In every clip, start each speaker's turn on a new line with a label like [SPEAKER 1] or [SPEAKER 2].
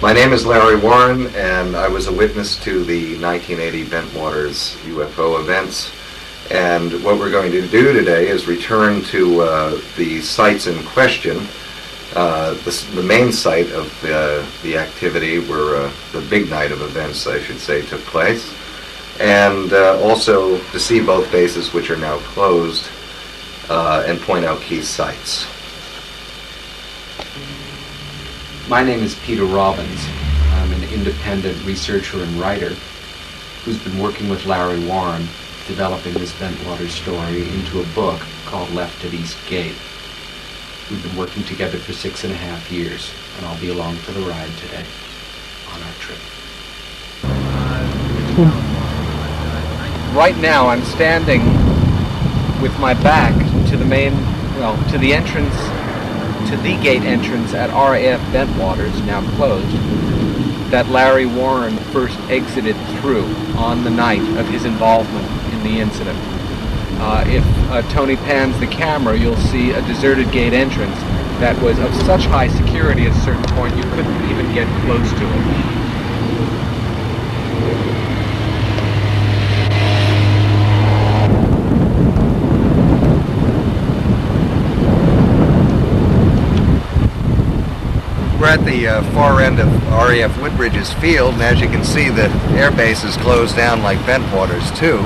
[SPEAKER 1] My name is Larry Warren, and I was a witness to the 1980 Bentwaters UFO events. And what we're going to do today is return to the sites in question, the main site of the activity where the big night of events, I should say, took place, and also to see both bases which are now closed and point out key sites.
[SPEAKER 2] My name is Peter Robbins. I'm an independent researcher and writer who's been working with Larry Warren developing this Bentwaters story into a book called Left at East Gate. We've been working together for 6.5 years, and I'll be along for the ride today on our trip. Right now I'm standing with my back to the to the entrance, to the gate entrance at RAF Bentwaters, now closed, that Larry Warren first exited through on the night of his involvement in the incident. If Tony pans the camera, you'll see a deserted gate entrance that was of such high security at a certain point you couldn't even get close to it.
[SPEAKER 1] We're at the far end of RAF Woodbridge's field, and as you can see, the air base is closed down like Bentwaters too.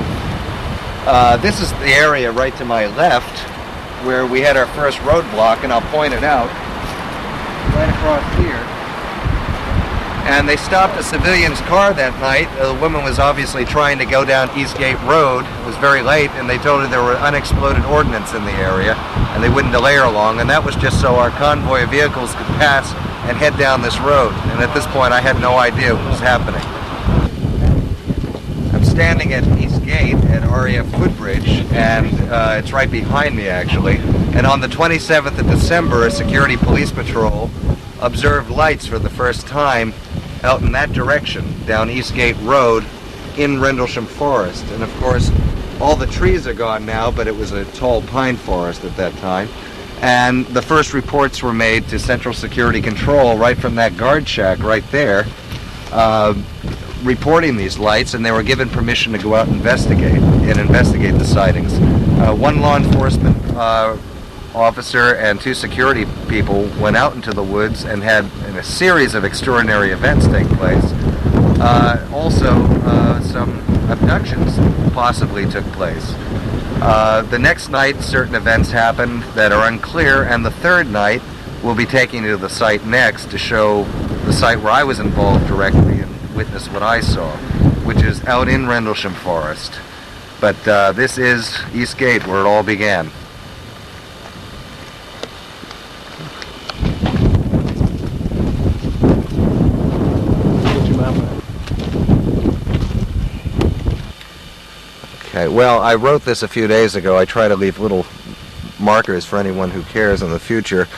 [SPEAKER 1] This is the area right to my left where we had our first roadblock, and I'll point it out right across here. And they stopped a civilian's car that night. The woman was obviously trying to go down Eastgate Road. It was very late, and they told her there were unexploded ordnance in the area, and they wouldn't delay her long, and that was just so our convoy of vehicles could pass and head down this road. And at this point I had no idea what was happening. I'm standing at East Gate at RAF Woodbridge, and it's right behind me actually. And on the 27th of December, a security police patrol observed lights for the first time out in that direction, down Eastgate Road in Rendlesham Forest. And of course, all the trees are gone now, but it was a tall pine forest at that time. And the first reports were made to Central Security Control right from that guard shack right there, reporting these lights, and they were given permission to go out and investigate the sightings. One law enforcement officer and 2 security people went out into the woods and had a series of extraordinary events take place. Also, some abductions possibly took place. The next night, certain events happened that are unclear, and the third night, we'll be taking you to the site next to show the site where I was involved directly and witness what I saw, which is out in Rendlesham Forest. But this is East Gate, where it all began. Okay, well, I wrote this a few days ago. I try to leave little markers for anyone who cares in the future.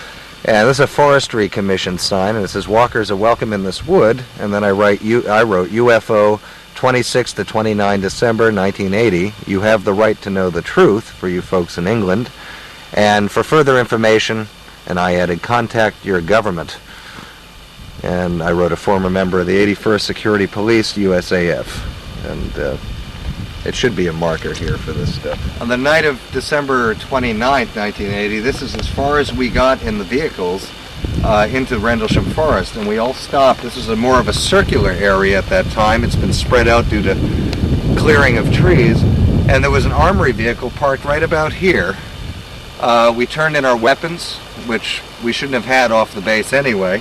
[SPEAKER 1] And this is a Forestry Commission sign, and it says, "Walkers are welcome in this wood." And then I wrote UFO 26 to 29 December 1980. You have the right to know the truth, for you folks in England. And for further information, and I added, contact your government. And I wrote a former member of the 81st Security Police, USAF. And it should be a marker here for this stuff. On the night of December 29th, 1980, this is as far as we got in the vehicles into Rendlesham Forest, and we all stopped. This is more of a circular area at that time. It's been spread out due to clearing of trees, and there was an armory vehicle parked right about here. We turned in our weapons, which we shouldn't have had off the base anyway,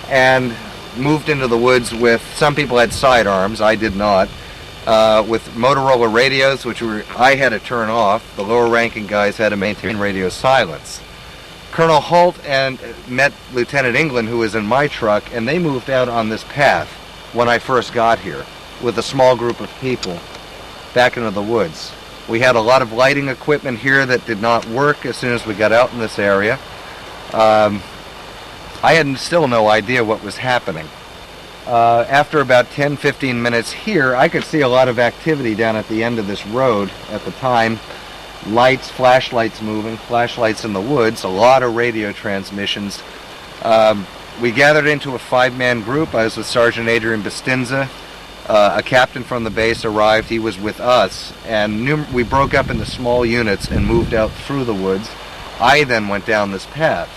[SPEAKER 1] and moved into the woods with, some people had sidearms, I did not, with Motorola radios, which I had to turn off. The lower ranking guys had to maintain radio silence. Colonel Holt met Lieutenant England, who was in my truck, and they moved out on this path when I first got here with a small group of people back into the woods. We had a lot of lighting equipment here that did not work as soon as we got out in this area. I had still no idea what was happening. After about 10-15 minutes here, I could see a lot of activity down at the end of this road at the time. Lights, flashlights moving, flashlights in the woods, a lot of radio transmissions. We gathered into a 5-man group. I was with Sergeant Adrian Bustinza. A captain from the base arrived. He was with us, and we broke up into small units and moved out through the woods. I then went down this path.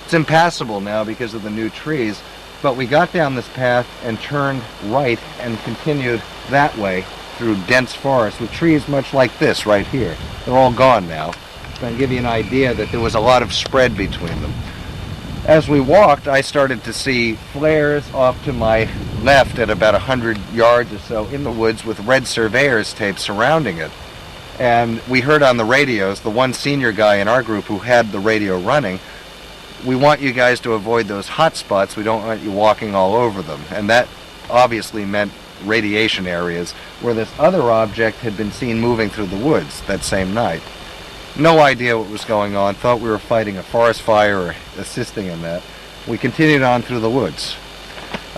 [SPEAKER 1] It's impassable now because of the new trees, but we got down this path and turned right and continued that way through dense forest with trees much like this right here. They're all gone now. To give you an idea that there was a lot of spread between them. As we walked, I started to see flares off to my left at about 100 yards or so in the woods with red surveyor's tape surrounding it. And we heard on the radios, the one senior guy in our group who had the radio running, we want you guys to avoid those hot spots. We don't want you walking all over them. And that obviously meant radiation areas where this other object had been seen moving through the woods that same night. No idea what was going on. Thought we were fighting a forest fire or assisting in that. We continued on through the woods.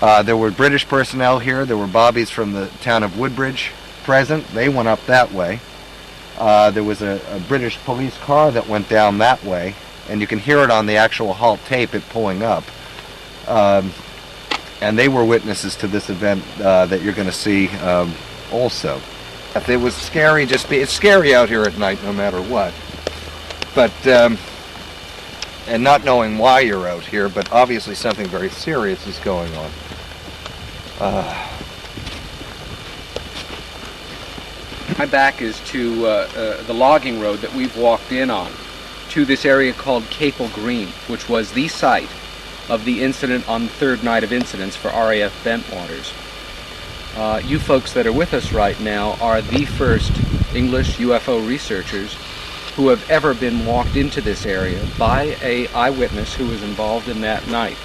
[SPEAKER 1] There were British personnel here. There were bobbies from the town of Woodbridge present. They went up that way. There was a British police car that went down that way, and you can hear it on the actual halt tape, it pulling up. And they were witnesses to this event that you're going to see also. It was scary. It's scary out here at night, no matter what. But and not knowing why you're out here, but obviously something very serious is going on.
[SPEAKER 2] My back is to the logging road that we've walked in on, to this area called Capel Green, which was the site of the incident on the third night of incidents for RAF Bentwaters. You folks that are with us right now are the first English UFO researchers who have ever been walked into this area by an eyewitness who was involved in that night.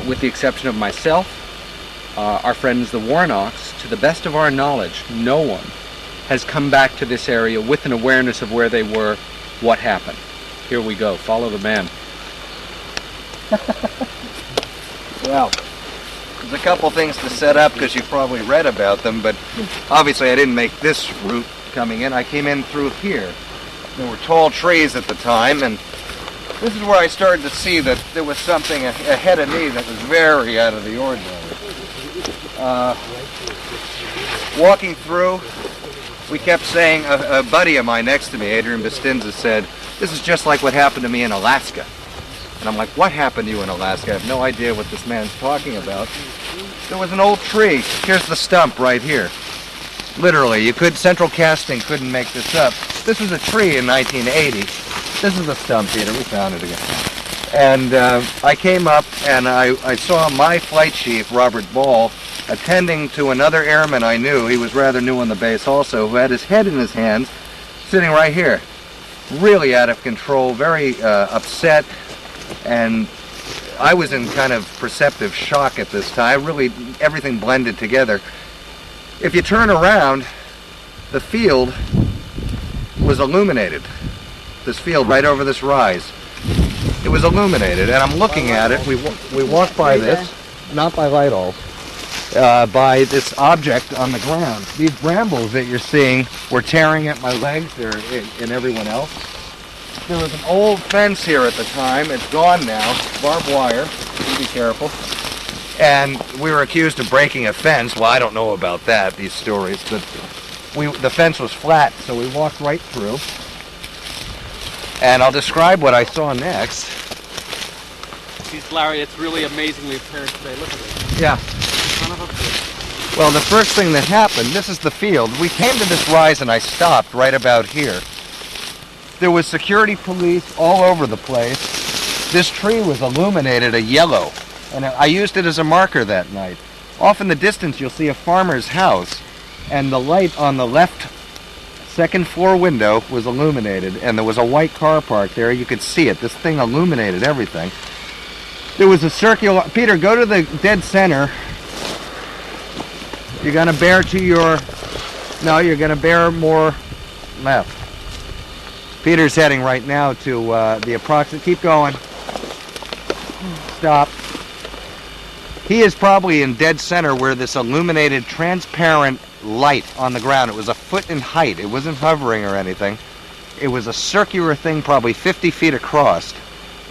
[SPEAKER 2] With the exception of myself, our friends the Warnocks, to the best of our knowledge, no one has come back to this area with an awareness of where they were, what happened. Here we go. Follow the man.
[SPEAKER 1] Well, there's a couple things to set up because you've probably read about them, but obviously I didn't make this route coming in. I came in through here. There were tall trees at the time, and this is where I started to see that there was something ahead of me that was very out of the ordinary. Walking through, we kept saying, a buddy of mine next to me, Adrian Bustinza, said, "This is just like what happened to me in Alaska." And I'm like, "What happened to you in Alaska?" I have no idea what this man's talking about. There was an old tree. Here's the stump right here. Literally, Central Casting couldn't make this up. This was a tree in 1980. This is the stump, Peter. We found it again. And I came up and I saw my flight chief, Robert Ball, attending to another airman I knew. He was rather new on the base also, who had his head in his hands, sitting right here. Really out of control, very upset. And I was in kind of perceptive shock at this time. Really, everything blended together. If you turn around, the field was illuminated. This field right over this rise. It was illuminated, and I'm looking at it. We walked by this, not by light all, by this object on the ground. These brambles that you're seeing were tearing at my legs and everyone else. There was an old fence here at the time. It's gone now. Barbed wire. Be careful. And we were accused of breaking a fence. Well, I don't know about that, these stories, but the fence was flat, so we walked right through. And I'll describe what I saw next.
[SPEAKER 3] Geez, Larry, it's really amazingly apparent today. Look at it.
[SPEAKER 1] Yeah.
[SPEAKER 3] Son of a bitch.
[SPEAKER 1] Well, the first thing that happened, this is the field. We came to this rise and I stopped right about here. There was security police all over the place. This tree was illuminated a yellow, and I used it as a marker that night. Off in the distance you'll see a farmer's house, and the light on the left second floor window was illuminated, and there was a white car parked there. You could see it. This thing illuminated everything. There was a circular... Peter, go to the dead center. You're going to bear to your... No, you're going to bear more left. Peter's heading right now to the approximate... Keep going. Stop. He is probably in dead center where this illuminated transparent light on the ground. It was a foot in height. It wasn't hovering or anything. It was a circular thing probably 50 feet across.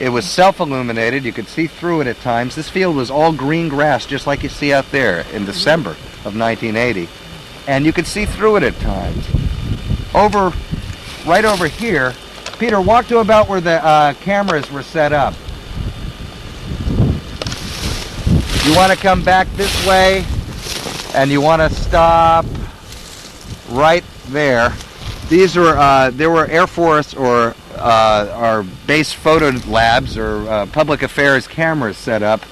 [SPEAKER 1] It was self-illuminated. You could see through it at times. This field was all green grass, just like you see out there in December of 1980. And you could see through it at times. Right over here, Peter, walk to about where the cameras were set up. You want to come back this way, and you want to stop right there. These were there were Air Force or our base photo labs or public affairs cameras set up.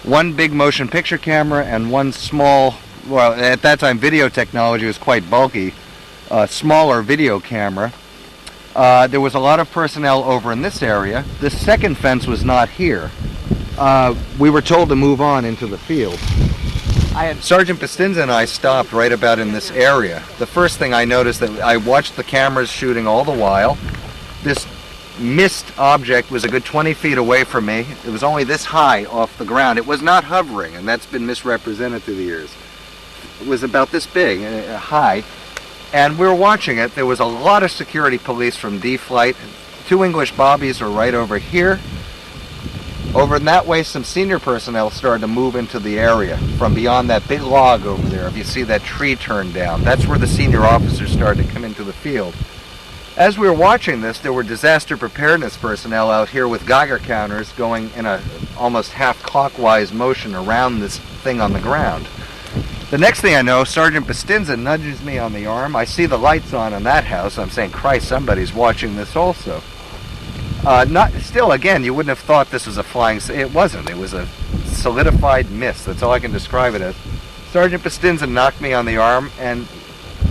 [SPEAKER 1] One big motion picture camera and one small, well, at that time video technology was quite bulky, smaller video camera. There was a lot of personnel over in this area. This second fence was not here. We were told to move on into the field. Sergeant Bastinza and I stopped right about in this area. The first thing I noticed, that I watched the cameras shooting all the while. This mist object was a good 20 feet away from me. It was only this high off the ground. It was not hovering, and that's been misrepresented through the years. It was about this big, high, and we were watching it. There was a lot of security police from D-Flight. 2 English bobbies were right over here. Over in that way, some senior personnel started to move into the area from beyond that big log over there. If you see that tree turned down, that's where the senior officers started to come into the field. As we were watching this, there were disaster preparedness personnel out here with Geiger counters going in a almost half clockwise motion around this thing on the ground. The next thing I know, Sergeant Bastinza nudges me on the arm. I see the lights on in that house. I'm saying, Christ, somebody's watching this also. Still, again, you wouldn't have thought this was a flying... It wasn't. It was a solidified mist. That's all I can describe it as. Sergeant Bastinza knocked me on the arm, and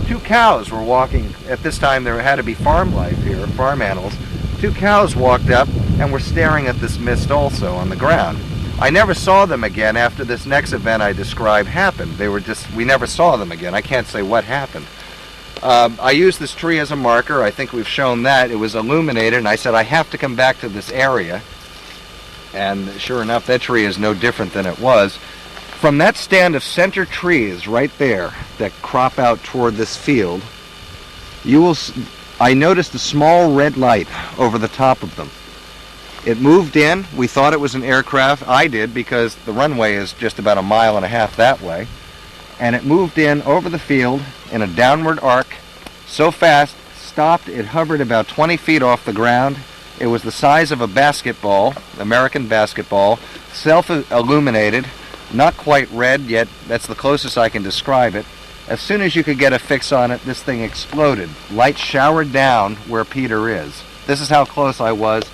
[SPEAKER 1] 2 cows were walking. At this time, there had to be farm life here, farm animals. 2 cows walked up and were staring at this mist also on the ground. I never saw them again after this next event I described happened. We never saw them again. I can't say what happened. I used this tree as a marker. I think we've shown that. It was illuminated, and I said, I have to come back to this area. And sure enough, that tree is no different than it was. From that stand of center trees right there that crop out toward this field, I noticed a small red light over the top of them. It moved in. We thought it was an aircraft. I did, because the runway is just about 1.5 miles that way. And it moved in over the field in a downward arc so fast, stopped. It hovered about 20 feet off the ground. It was the size of a basketball, American basketball, self-illuminated, not quite red yet. That's the closest I can describe it. As soon as you could get a fix on it, this thing exploded. Light showered down where Peter is. This is how close I was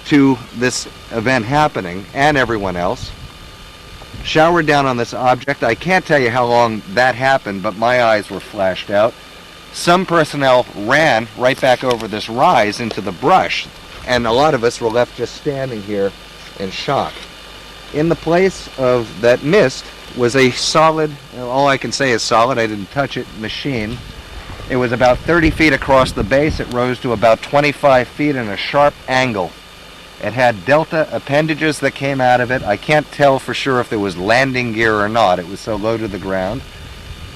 [SPEAKER 1] to this event happening, and everyone else. Showered down on this object. I can't tell you how long that happened, but my eyes were flashed out. Some personnel ran right back over this rise into the brush, and a lot of us were left just standing here in shock. In the place of that mist was a solid, all I can say is solid, I didn't touch it, machine. It was about 30 feet across the base. It rose to about 25 feet in a sharp angle. It had delta appendages that came out of it. I can't tell for sure if there was landing gear or not. It was so low to the ground.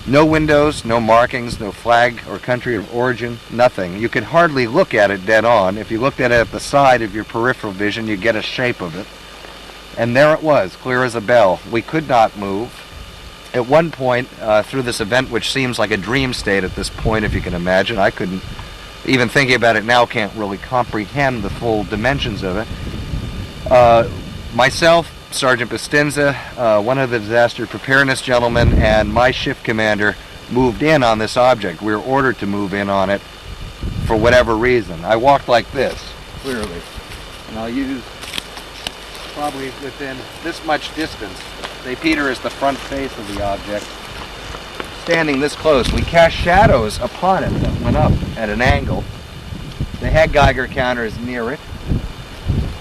[SPEAKER 1] No windows, no markings, no flag or country of origin, nothing. You could hardly look at it dead on. If you looked at it at the side of your peripheral vision, you'd get a shape of it. And there it was, clear as a bell. We could not move. At one point, through this event, which seems like a dream state at this point, if you can imagine, I couldn't, even thinking about it now, can't really comprehend the full dimensions of it. Myself, Sergeant Bastinza, one of the disaster preparedness gentlemen, and my shift commander moved in on this object. We were ordered to move in on it for whatever reason. I walked like this, clearly, and I'll use probably within this much distance. Say Peter is the front face of the object. Standing this close, we cast shadows upon it that went up at an angle. They had Geiger counters near it.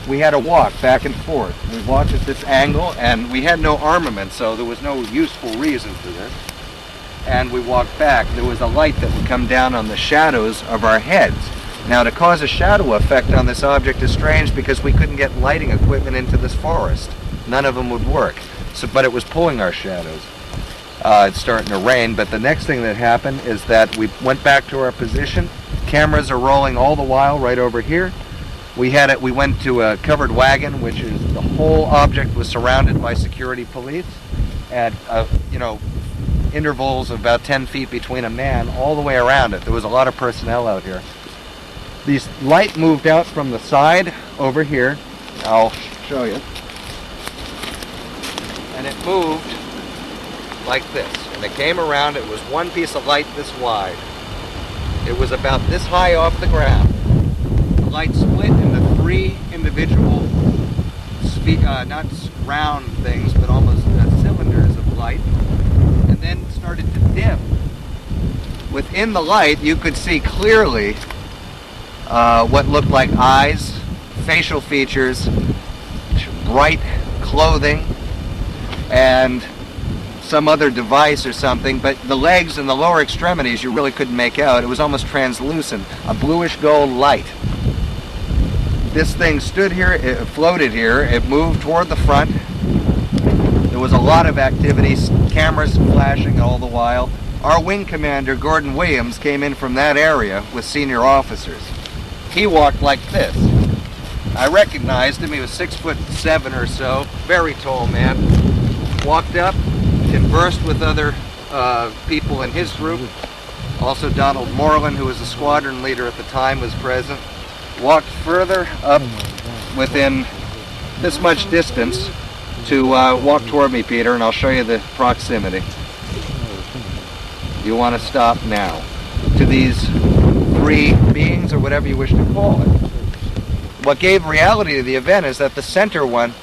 [SPEAKER 1] We had to walk back and forth. We walked at this angle, and we had no armament, so there was no useful reason for this. And we walked back. There was a light that would come down on the shadows of our heads. Now, to cause a shadow effect on this object is strange because we couldn't get lighting equipment into this forest. None of them would work, but it was pulling our shadows. It's starting to rain, but the next thing that happened is that we went back to our position. Cameras are rolling all the while right over here. We went to a covered wagon, which is the whole object was surrounded by security police at intervals of about 10 feet between a man all the way around it. There was a lot of personnel out here. This light moved out from the side over here. I'll show you. And it moved like this. And it came around. It was one piece of light this wide. It was about this high off the ground. The light split into three individual, not round things, but almost cylinders of light, and then started to dim. Within the light, you could see clearly what looked like eyes, facial features, bright clothing, and some other device or something, but the legs and the lower extremities you really couldn't make out. It was almost translucent, a bluish gold light. This thing stood here, it floated here, it moved toward the front. There was a lot of activity, cameras flashing all the while. Our wing commander, Gordon Williams, came in from that area with senior officers. He walked like this. I recognized him. He was 6'7" or so, very tall man. Walked up, conversed with other people in his group. Also Donald Moreland, who was the squadron leader at the time, was present. Walked further up within this much distance to walk toward me, Peter, and I'll show you the proximity. You want to stop now. To these three beings, or whatever you wish to call it. What gave reality to the event is that the center one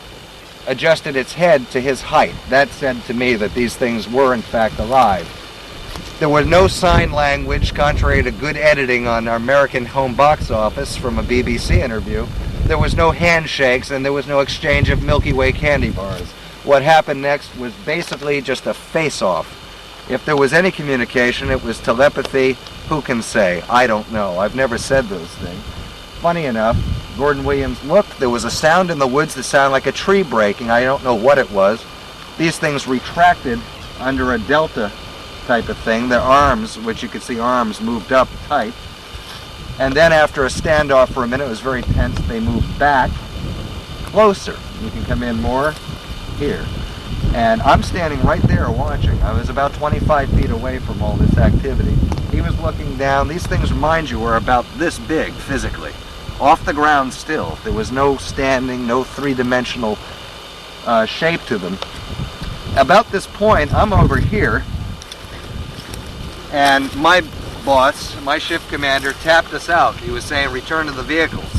[SPEAKER 1] adjusted its head to his height. That said to me that these things were in fact alive. There was no sign language, contrary to good editing on our American home box office from a BBC interview. There was no handshakes, and there was no exchange of Milky Way candy bars. What happened next was basically just a face-off. If there was any communication, it was telepathy. Who can say? I don't know. I've never said those things. Funny enough, Gordon Williams looked. There was a sound in the woods that sounded like a tree breaking. I don't know what it was. These things retracted under a delta type of thing. Their arms, which you could see arms, moved up tight. And then after a standoff for a minute, it was very tense, they moved back closer. You can come in more here. And I'm standing right there watching. I was about 25 feet away from all this activity. He was looking down. These things, mind you, were about this big physically. Off the ground still. There was no standing, no three-dimensional shape to them. About this point, I'm over here, and my boss, my shift commander, tapped us out. He was saying, return to the vehicles.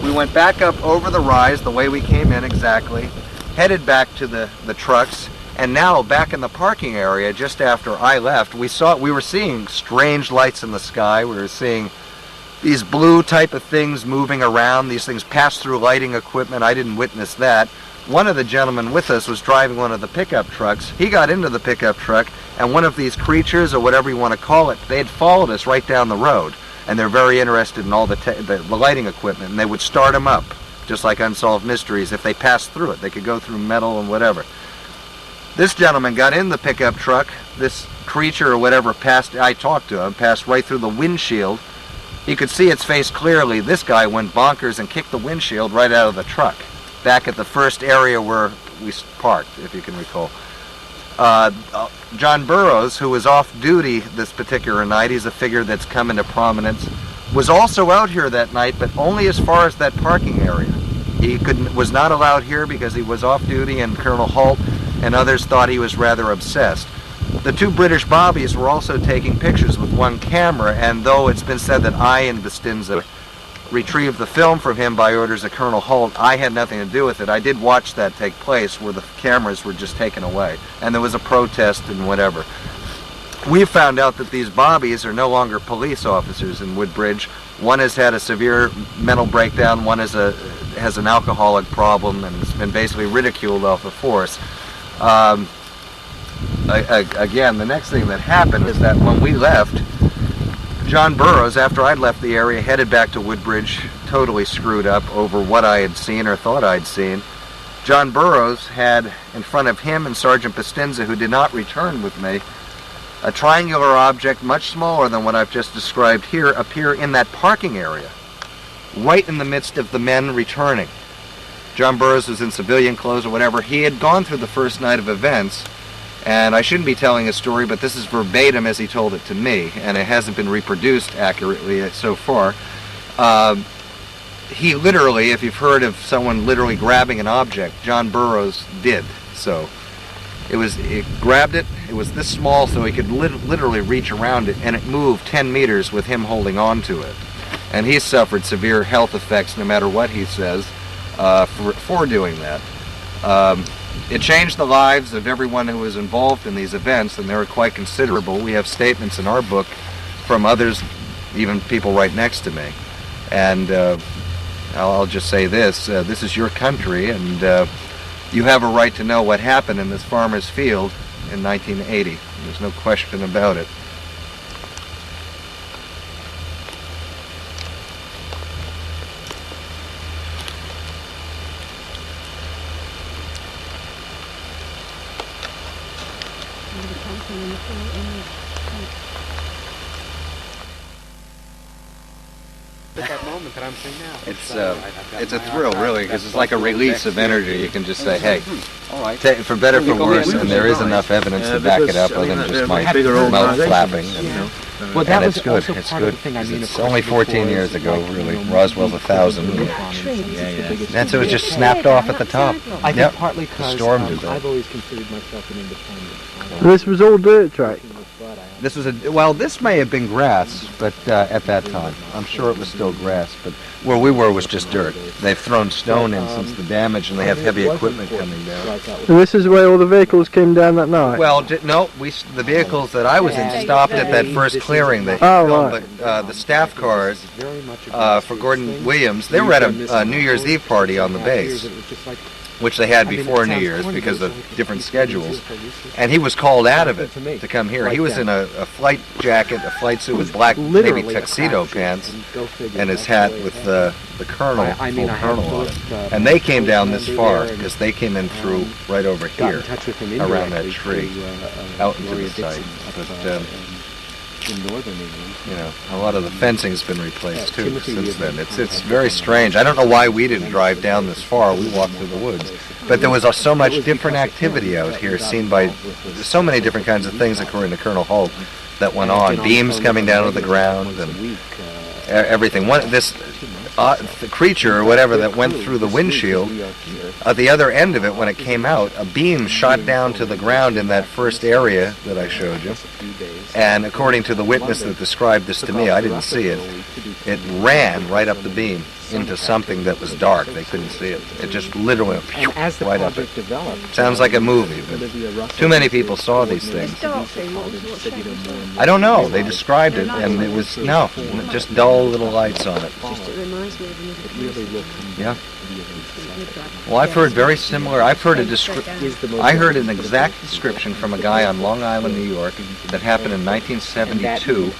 [SPEAKER 1] We went back up over the rise, the way we came in exactly, headed back to the trucks, and now back in the parking area just after I left, we were seeing strange lights in the sky. We were seeing these blue type of things moving around. These things passed through lighting equipment. I didn't witness that. One of the gentlemen with us was driving one of the pickup trucks. He got into the pickup truck, and one of these creatures, or whatever you want to call it, they had followed us right down the road, and they're very interested in all the lighting equipment, and they would start them up, just like Unsolved Mysteries. If they passed through it, they could go through metal and whatever. This gentleman got in the pickup truck. This creature or whatever passed, I talked to him, passed right through the windshield. He could see its face clearly. This guy went bonkers and kicked the windshield right out of the truck, back at the first area where we parked, if you can recall. John Burroughs, who was off duty this particular night, he's a figure that's come into prominence, was also out here that night, but only as far as that parking area. He was not allowed here because he was off duty, and Colonel Holt and others thought he was rather obsessed. The two British bobbies were also taking pictures with one camera, and though it's been said that I and Bustinza retrieved the film from him by orders of Colonel Holt, I had nothing to do with it. I did watch that take place where the cameras were just taken away, and there was a protest and whatever. We found out that these bobbies are no longer police officers in Woodbridge. One has had a severe mental breakdown, one has an alcoholic problem, and has been basically ridiculed off the force. Again, the next thing that happened is that when we left, John Burroughs, after I'd left the area, headed back to Woodbridge, totally screwed up over what I had seen or thought I'd seen. John Burroughs had in front of him and Sergeant Bustinza, who did not return with me, a triangular object much smaller than what I've just described here appear in that parking area. right in the midst of the men returning. John Burroughs was in civilian clothes or whatever. He had gone through the first night of events, and I shouldn't be telling a story, but this is verbatim as he told it to me, and it hasn't been reproduced accurately so far. He literally, if you've heard of someone literally grabbing an object, John Burroughs did so. It grabbed it, it was this small so he could literally reach around it, and it moved 10 meters with him holding on to it. And he suffered severe health effects, no matter what he says, for doing that. It changed the lives of everyone who was involved in these events, and they were quite considerable. We have statements in our book from others, even people right next to me. And I'll just say this is your country, and you have a right to know what happened in this farmer's field in 1980. There's no question about it.
[SPEAKER 2] At that moment that I'm seeing now.
[SPEAKER 1] It's a thrill, really, because it's like a release of energy. You can just say, hey,
[SPEAKER 2] all right.
[SPEAKER 1] for better, for worse, and there is enough evidence to back it up other than just my mouth flapping.
[SPEAKER 2] Well, that
[SPEAKER 1] And
[SPEAKER 2] was
[SPEAKER 1] it's good.
[SPEAKER 2] also
[SPEAKER 1] It's
[SPEAKER 2] part
[SPEAKER 1] good.
[SPEAKER 2] of the thing. I mean,
[SPEAKER 1] It's only 14 years ago, really. Roswell's 1,000. That's it was just snapped off at the top.
[SPEAKER 2] I think
[SPEAKER 1] Yep.
[SPEAKER 2] partly
[SPEAKER 1] The
[SPEAKER 2] because
[SPEAKER 1] storm did that.
[SPEAKER 2] I've always considered myself an independent.
[SPEAKER 4] This was all dirt track.
[SPEAKER 1] This was well, this may have been grass, but at that time, I'm sure it was still grass. But where we were was just dirt. They've thrown stone in since the damage, and they have heavy equipment coming down.
[SPEAKER 4] And this is where all the vehicles came down that night.
[SPEAKER 1] Well, no, the vehicles that I was in stopped at that first clearing. They
[SPEAKER 4] Oh,
[SPEAKER 1] filmed
[SPEAKER 4] right.
[SPEAKER 1] the staff cars for Gordon Williams. They were at a New Year's Eve party on the base, which they had before New Year's because of different schedules. And he was called out of it to come here. He was in a flight jacket, a flight suit with black, maybe tuxedo pants, and his hat with the colonel, full colonel on it. And they came down this far because they came in through right over here, around that tree, out into the site. But,
[SPEAKER 2] in northern England.
[SPEAKER 1] you know, a lot of the fencing's been replaced too since then. It's very strange. I don't know why we didn't drive down this far. We walked through the woods. But there was so much different activity out here seen by so many different kinds of things, according to Colonel Holt, that went on. Beams coming down to the ground and everything. The creature or whatever that went through the windshield, at the other end of it, when it came out, a beam shot down to the ground in that first area that I showed you. And according to the witness that described this to me, I didn't see it, it ran right up the beam into something that was dark. They couldn't see it. It just literally went right up it. Sounds like a movie, but too many people saw these things. I don't know. They described it, and it was, no, just dull little lights on it. Yeah. Well, I've heard very similar. I heard an exact description from a guy on Long Island, New York, that happened in 1972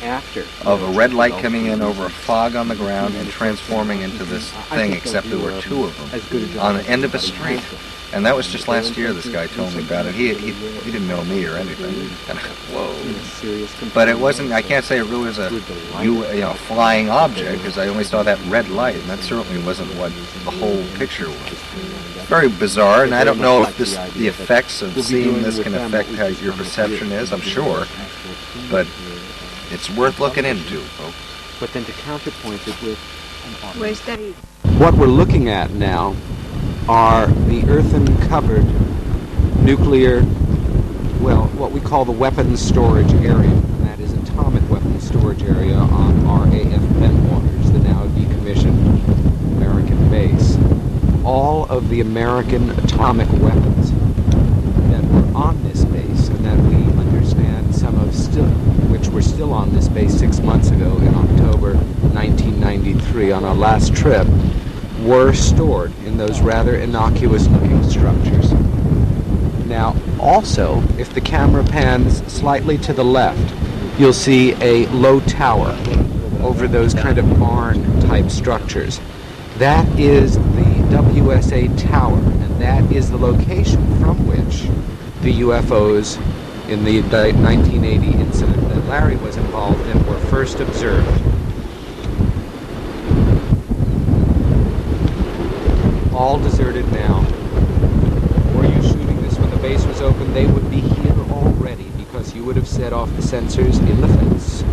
[SPEAKER 1] of a red light coming in over a fog on the ground and transforming into this thing, except there were two of them on the end of a street. And that was just last year. This guy told me about it. He didn't know me or anything. And whoa! But it wasn't. I can't say it really was a flying object because I only saw that red light, and that certainly wasn't what the whole picture was. Very bizarre, and I don't know if the effects of seeing this can affect how your perception is. I'm sure, but it's worth looking into, folks.
[SPEAKER 2] But then to counterpoint it with
[SPEAKER 5] Where's Dave?
[SPEAKER 2] what we're looking at now are the earthen-covered nuclear, what we call the weapons storage area. And that is atomic weapons storage area on RAF Bentwaters, the now decommissioned American base. All of the American atomic weapons that were on this base, and that we understand some of which were still on this base 6 months ago in October 1993 on our last trip, were stored in those rather innocuous-looking structures. Now, also, if the camera pans slightly to the left, you'll see a low tower over those kind of barn-type structures. That is the WSA Tower, and that is the location from which the UFOs in the 1980 incident that Larry was involved in were first observed. all deserted now. Were you shooting this when the base was open, they would be here already because you would have set off the sensors in the fence.